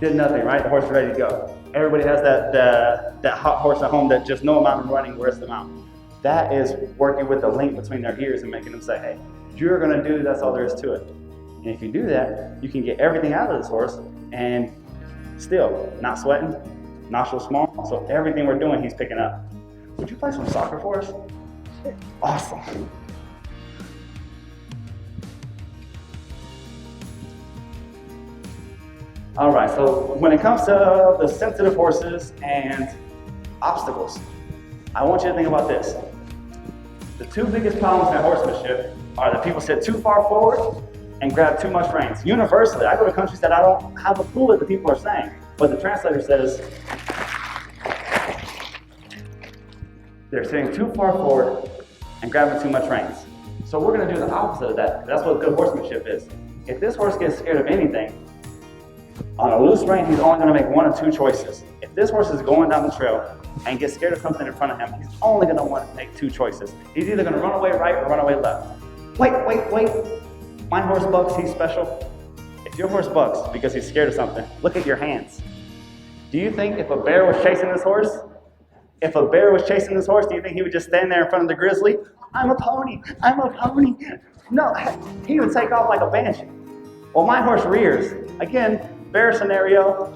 Did nothing, right? The horse is ready to go. Everybody has that hot horse at home that just no amount of running wears them out. That is working with the link between their ears and making them say, hey, you're gonna do, that's all there is to it. And if you do that, you can get everything out of this horse and still not sweating, nostrils small, so everything we're doing, he's picking up. Would you play some soccer for us? Awesome. All right, so when it comes to the sensitive horses and obstacles, I want you to think about this. The 2 biggest problems in horsemanship are that people sit too far forward and grab too much reins. Universally, I go to countries that I don't have a clue what the people are saying, but the translator says they're sitting too far forward and grabbing too much reins. So we're gonna do the opposite of that. That's what good horsemanship is. If this horse gets scared of anything, on a loose rein, he's only going to make 1 or 2 choices. If this horse is going down the trail and gets scared of something in front of him, he's only going to want to make 2 choices. He's either going to run away right or run away left. Wait. My horse bucks, he's special. If your horse bucks because he's scared of something, look at your hands. Do you think if a bear was chasing this horse, do you think he would just stand there in front of the grizzly? I'm a pony. No, he would take off like a banshee. Well, my horse rears. Again, bear scenario,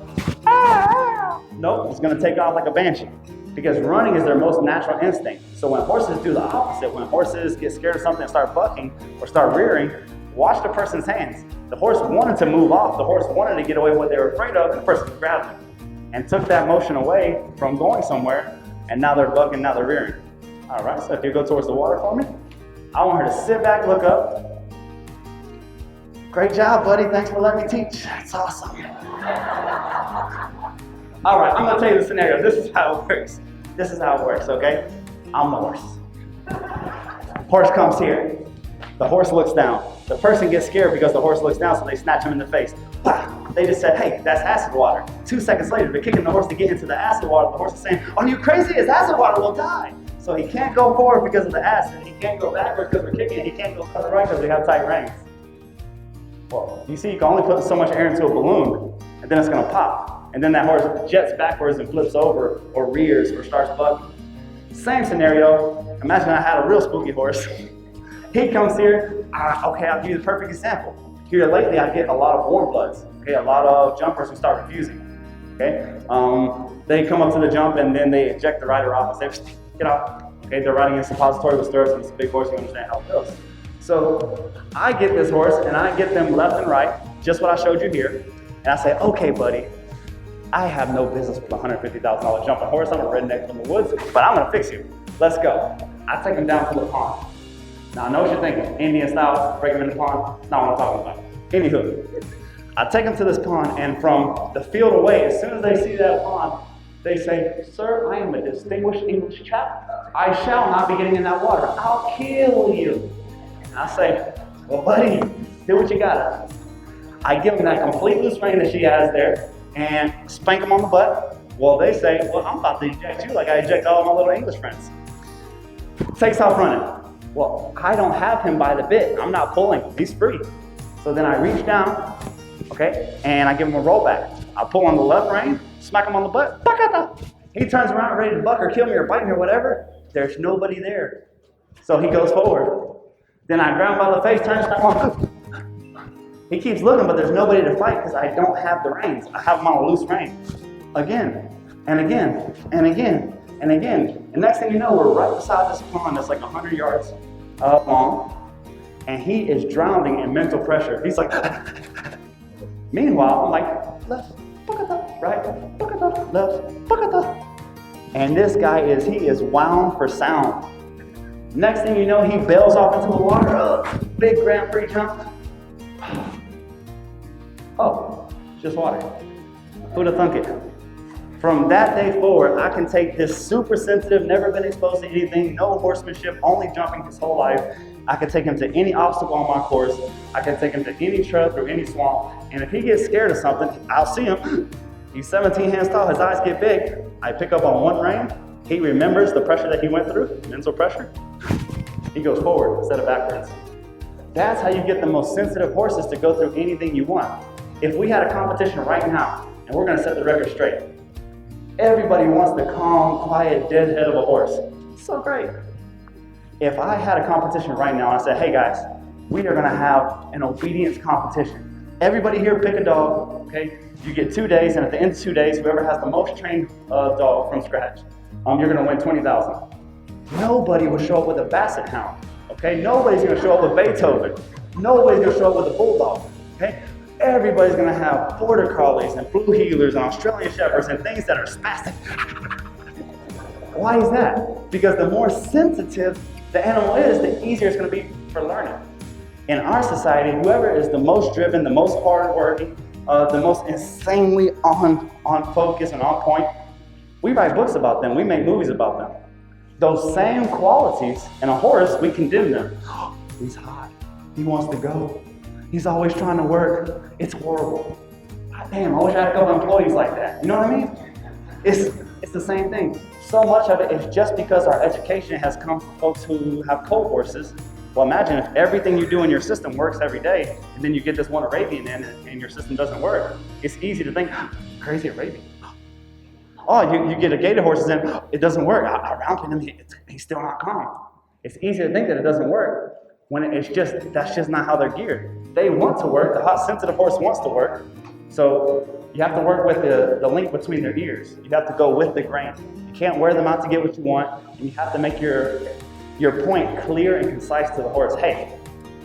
nope, it's gonna take off like a banshee because running is their most natural instinct. So when horses do the opposite, when horses get scared of something and start bucking or start rearing, watch the person's hands. The horse wanted to move off, the horse wanted to get away with what they were afraid of, and the person grabbed them and took that motion away from going somewhere, and now they're bucking, now they're rearing. All right, so if you go towards the water for me, I want her to sit back, look up. Great job, buddy. Thanks for letting me teach. That's awesome. All right, I'm gonna tell you the scenario. This is how it works. Okay? I'm the horse. Horse comes here. The horse looks down. The person gets scared because the horse looks down, so they snatch him in the face. They just said, hey, that's acid water. 2 seconds later, they're kicking the horse to get into the acid water. The horse is saying, are you crazy? It's acid water, we'll die. So he can't go forward because of the acid. He can't go backwards because we're kicking. He can't go to the right because we have tight reins. Well, you see, you can only put so much air into a balloon, and then it's gonna pop. And then that horse jets backwards and flips over, or rears, or starts bucking. Same scenario, imagine I had a real spooky horse. He comes here, okay, I'll give you the perfect example. Here lately, I get a lot of warm bloods, okay, a lot of jumpers who start refusing, okay? They come up to the jump, and then they eject the rider off and say, get out. Okay, they're riding in suppository with stirrups, and it's a big horse, you understand how it feels. So I get this horse and I get them left and right, just what I showed you here. And I say, okay, buddy, I have no business with a $150,000 jumping horse. I'm a redneck from the woods, but I'm gonna fix you. Let's go. I take him down to the pond. Now I know what you're thinking, Indian style, break him in the pond. That's not what I'm talking about. Anywho, I take him to this pond, and from the field away, as soon as they see that pond, they say, sir, I am a distinguished English chap. I shall not be getting in that water. I'll kill you. And I say, well, buddy, do what you gotta. I give him that complete loose rein that she has there and spank him on the butt. Well, they say, well, I'm about to eject you like I eject all my little English friends. Takes off running. Well, I don't have him by the bit. I'm not pulling. He's free. So then I reach down, okay, and I give him a rollback. I pull on the left rein, smack him on the butt. He turns around ready to buck or kill me or bite me or whatever. There's nobody there. So he goes forward. Then I grab him by the face, turn him. He keeps looking, but there's nobody to fight because I don't have the reins. I have them on a loose rein. Again, and again, and again, and again. And next thing you know, we're right beside this pond that's like 100 yards long. and he is drowning in mental pressure. He's like, meanwhile, I'm like, left, right, left, and this guy he is wound for sound. Next thing you know, he bails off into the water. Big Grand Prix jump. Oh, just water. Who'd have thunk it? From that day forward, I can take this super sensitive, never been exposed to anything, no horsemanship, only jumping his whole life. I can take him to any obstacle on my course. I can take him to any trail through any swamp. And if he gets scared of something, I'll see him. He's 17 hands tall, his eyes get big. I pick up on one rein. He remembers the pressure that he went through, mental pressure. He goes forward instead of backwards. That's how you get the most sensitive horses to go through anything you want. If we had a competition right now, and we're gonna set the record straight, everybody wants the calm, quiet, dead head of a horse. So great. If I had a competition right now and I said, hey guys, we are gonna have an obedience competition. Everybody here pick a dog, okay? You get 2 days, and at the end of 2 days, whoever has the most trained dog from scratch, you're gonna win $20,000. Nobody will show up with a Basset Hound, okay? Nobody's gonna show up with Beethoven. Nobody's gonna show up with a Bulldog, okay? Everybody's gonna have Border Collies and Blue Heelers and Australian Shepherds and things that are spastic. Why is that? Because the more sensitive the animal is, the easier it's gonna be for learning. In our society, whoever is the most driven, the most hardworking, the most insanely on focus and on point, we write books about them, we make movies about them. Those same qualities in a horse, we condemn them. He's hot, he wants to go. He's always trying to work. It's horrible. God damn, I wish I had a couple employees like that. You know what I mean? It's the same thing. So much of it is just because our education has come from folks who have cold horses. Well, imagine if everything you do in your system works every day, and then you get this one Arabian in and your system doesn't work. It's easy to think, crazy Arabian. Oh, you get a gated horse in, it doesn't work. Around him, he's still not calm. It's easy to think that it doesn't work when that's just not how they're geared. They want to work, the hot sensitive horse wants to work. So you have to work with the link between their ears. You have to go with the grain. You can't wear them out to get what you want, and you have to make your point clear and concise to the horse. Hey,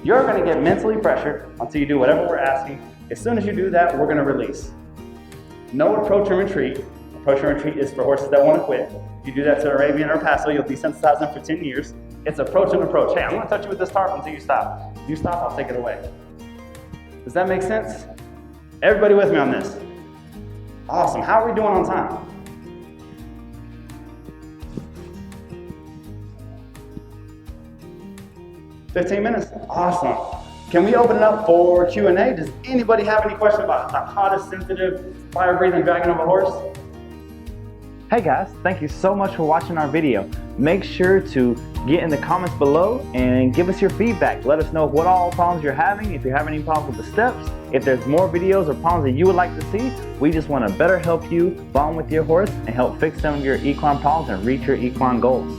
you're gonna get mentally pressured until you do whatever we're asking. As soon as you do that, we're gonna release. No approach and retreat. Approach and retreat is for horses that want to quit. If you do that to Arabian or Paso, you'll desensitize them for 10 years. It's approach and approach. Hey, I'm gonna touch you with this tarp until you stop. If you stop, I'll take it away. Does that make sense? Everybody with me on this? Awesome, how are we doing on time? $15 minutes? Awesome. Can we open it up for Q&A? Does anybody have any question about the hottest, sensitive, fire-breathing dragon of a horse? Hey guys, thank you so much for watching our video. Make sure to get in the comments below and give us your feedback. Let us know what all problems you're having, if you're having any problems with the steps, if there's more videos or problems that you would like to see. We just want to better help you bond with your horse and help fix some of your equine problems and reach your equine goals.